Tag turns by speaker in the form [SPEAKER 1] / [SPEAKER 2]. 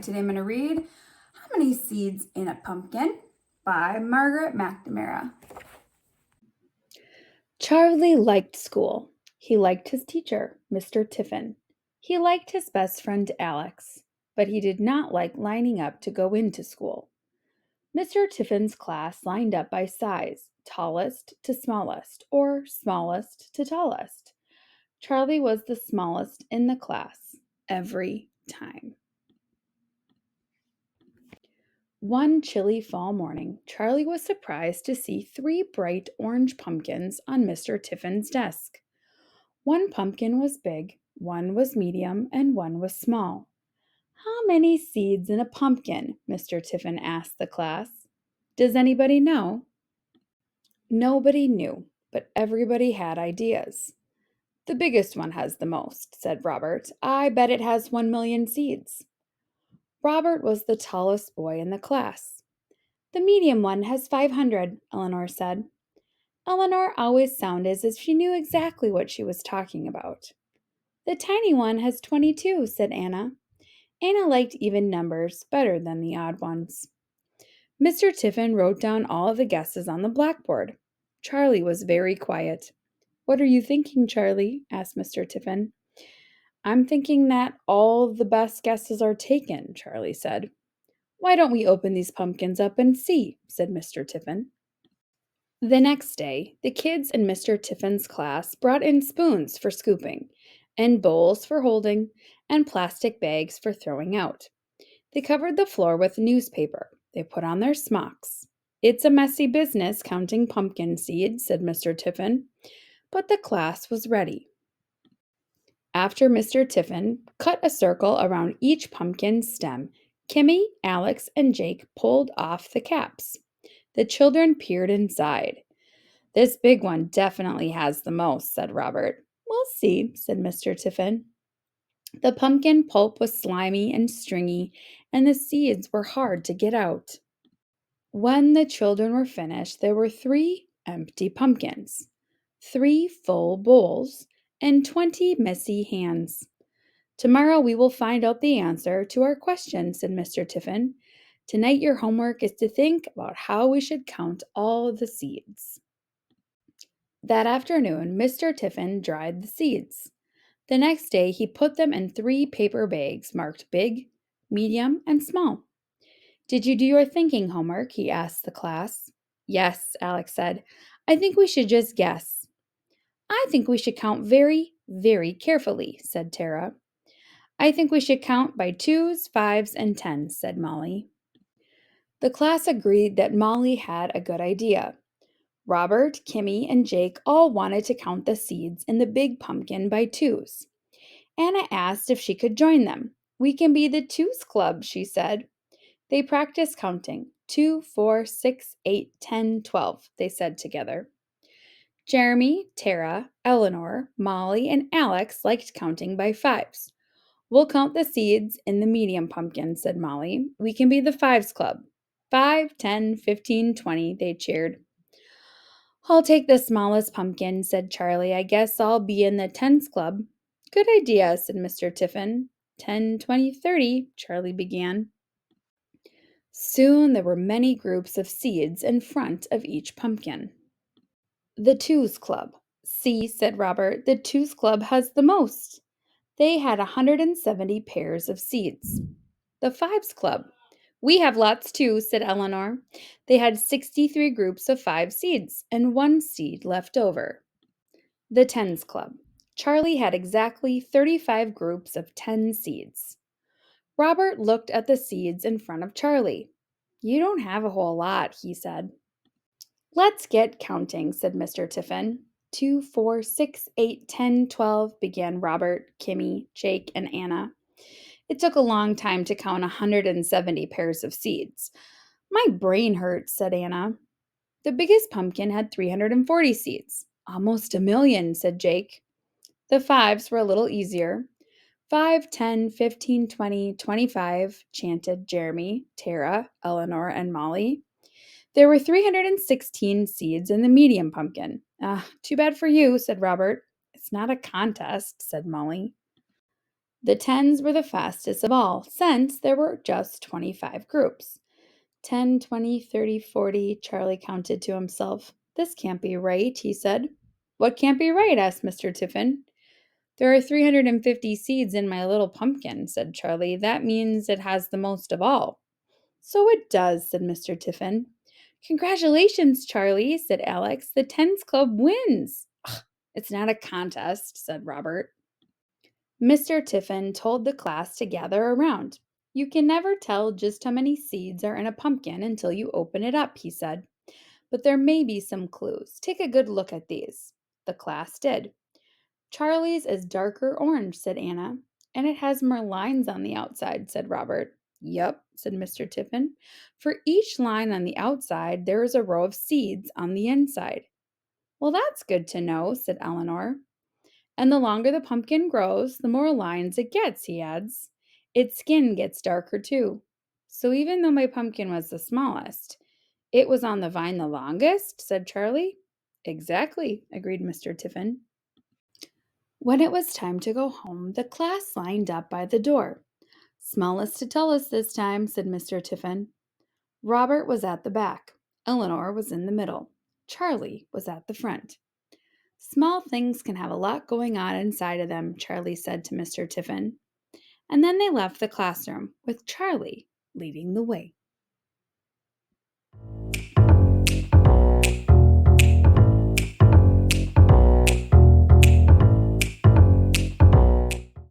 [SPEAKER 1] Today I'm going to read How Many Seeds in a Pumpkin by Margaret McNamara.
[SPEAKER 2] Charlie liked school. He liked his teacher, Mr. Tiffin. He liked his best friend, Alex, but he did not like lining up to go into school. Mr. Tiffin's class lined up by size, tallest to smallest, or smallest to tallest. Charlie was the smallest in the class every time. One chilly fall morning, Charlie was surprised to see 3 bright orange pumpkins on Mr. Tiffin's desk. One pumpkin was big, one was medium, and one was small. "How many seeds in a pumpkin?" Mr. Tiffin asked the class. "Does anybody know?" Nobody knew, but everybody had ideas. "The biggest one has the most," said Robert. "I bet it has 1,000,000 seeds." Robert was the tallest boy in the class. "The medium one has 500, Eleanor said. Eleanor always sounded as if she knew exactly what she was talking about. "The tiny one has 22, said Anna. Anna liked even numbers better than the odd ones. Mr. Tiffin wrote down all of the guesses on the blackboard. Charlie was very quiet. "What are you thinking, Charlie?" asked Mr. Tiffin. "I'm thinking that all the best guesses are taken," Charlie said. "Why don't we open these pumpkins up and see?" said Mr. Tiffin. The next day, the kids in Mr. Tiffin's class brought in spoons for scooping, and bowls for holding, and plastic bags for throwing out. They covered the floor with newspaper. They put on their smocks. "It's a messy business counting pumpkin seeds," said Mr. Tiffin, but the class was ready. After Mr. Tiffin cut a circle around each pumpkin stem, Kimmy, Alex, and Jake pulled off the caps. The children peered inside. "This big one definitely has the most," said Robert. "We'll see," said Mr. Tiffin. The pumpkin pulp was slimy and stringy, and the seeds were hard to get out. When the children were finished, there were 3 empty pumpkins, 3 full bowls, and 20 messy hands. "Tomorrow we will find out the answer to our question," said Mr. Tiffin. "Tonight your homework is to think about how we should count all the seeds." That afternoon, Mr. Tiffin dried the seeds. The next day, he put them in 3 paper bags marked big, medium, and small. "Did you do your thinking homework?" he asked the class. "Yes," Alex said. "I think we should just guess." "I think we should count very, very carefully," said Tara. "I think we should count by 2s, 5s, and 10s, said Molly. The class agreed that Molly had a good idea. Robert, Kimmy, and Jake all wanted to count the seeds in the big pumpkin by 2s. Anna asked if she could join them. "We can be the 2s club," she said. They practiced counting. 2, 4, 6, 8, 10, 12, they said together. Jeremy, Tara, Eleanor, Molly, and Alex liked counting by 5s. "We'll count the seeds in the medium pumpkin," said Molly. "We can be the 5s club." 5, 10, 15, 20, they cheered. "I'll take the smallest pumpkin," said Charlie. "I guess I'll be in the 10s club." "Good idea," said Mr. Tiffin. 10, 20, 30, Charlie began. Soon there were many groups of seeds in front of each pumpkin. "The 2s club." "See," said Robert, "the 2s club has the most." They had 170 pairs of seeds. "The 5s club." "We have lots too," said Eleanor. They had 63 groups of 5 seeds and 1 seed left over. "The 10s club." Charlie had exactly 35 groups of 10 seeds. Robert looked at the seeds in front of Charlie. "You don't have a whole lot," he said. "Let's get counting," said Mr. Tiffin. 2, 4, 6, 8, 10, 12, began Robert, Kimmy, Jake, and Anna. It took a long time to count 170 pairs of seeds. "My brain hurts," said Anna. "The biggest pumpkin had 340 seeds. Almost 1,000,000, said Jake. The 5s were a little easier. 5, 10, 15, 20, 25, chanted Jeremy, Tara, Eleanor, and Molly. There were 316 seeds in the medium pumpkin. "Ah, too bad for you," said Robert. "It's not a contest," said Molly. The tens were the fastest of all, since there were just 25 groups. 10, 20, 30, 40. Charlie counted to himself. This can't be right, he said. What can't be right? Asked Mr. Tiffin. There are 350 seeds in my little pumpkin, said Charlie. That means it has the most of all. So it does, said Mr. Tiffin. Congratulations, Charlie, said Alex. The Tens Club wins. Ugh, it's not a contest, said Robert. Mr. Tiffin told the class to gather around. You can never tell just how many seeds are in a pumpkin until you open it up, he said. But there may be some clues. Take a good look at these. The class did. Charlie's is darker orange, said Anna. And it has more lines on the outside, said Robert. Yep, said Mr. Tiffin. For each line on the outside, there is a row of seeds on the inside. Well, that's good to know, said Eleanor. And the longer the pumpkin grows, the more lines it gets, he adds. Its skin gets darker too. So even though my pumpkin was the smallest, it was on the vine the longest, said Charlie. Exactly, agreed Mr. Tiffin. When it was time to go home, the class lined up by the door. Smallest to tell us this time, said Mr. Tiffin. Robert was at the back. Eleanor was in the middle. Charlie was at the front. Small things can have a lot going on inside of them, Charlie said to Mr. Tiffin. And then they left the classroom, with Charlie leading the way.